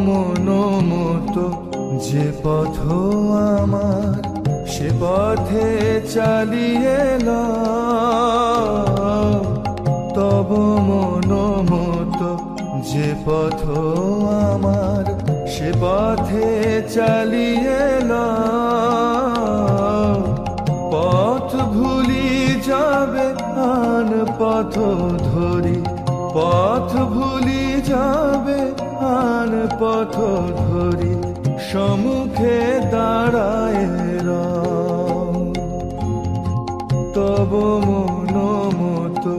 মনোমতো যে পথ আমার, সে পথে চালিয়ে লও। তব মনোমতো যে পথ আমার, সে পথে চালিয়ে লও। পথ ভুলি যাবে আন পথ ধরি, পথ ভুলি যাবে আন পথ ধরি, সম্মুখে দাঁড়ায় রও। তব মনোমতো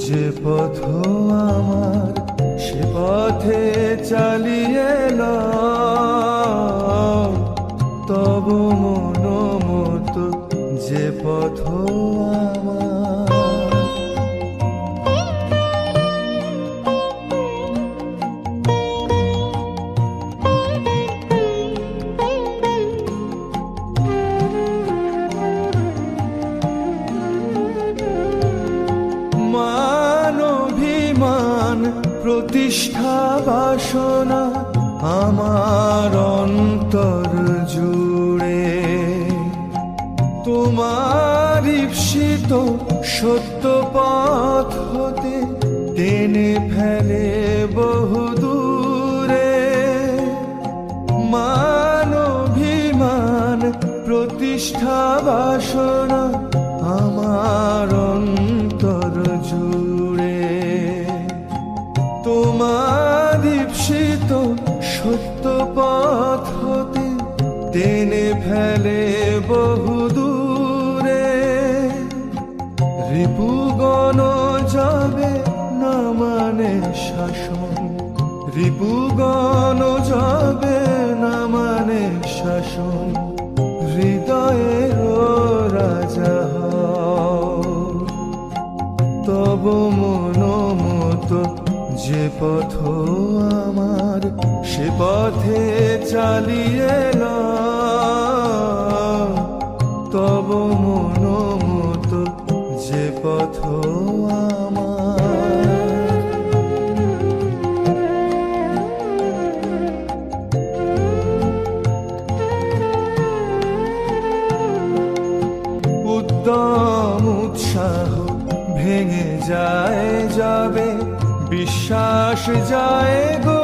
যে পথ আমার, সে পথে চালিয়ে লও। তব মনোমতো যে পথ আমার। মান প্রতিষ্ঠা বাসনা আমার অন্তর জুড়ে, তোমার ঈপ্সিত সত্য পথ হতে টেনে ফেলে বহু দূরে। মানভিমান প্রতিষ্ঠা বাসনা আমার অন্তর জুড়ে, তোমার ঈপ্সিত সত্য পথ হতে টেনে ফেলে বহু দূরে। রিপুগণ যাবে না মানে শাসন, রিপুগণ যাবে না মানে শাসন, হৃদয়ের রাজা হও। তব মনোমতো যে পথ আমার, সে পথে চালিয়ে লও। তব মনোমতো যে পথ আমার। উদ্যম উৎসাহ ভেঙে যায় যাবে, বিশ্বাস যায় গো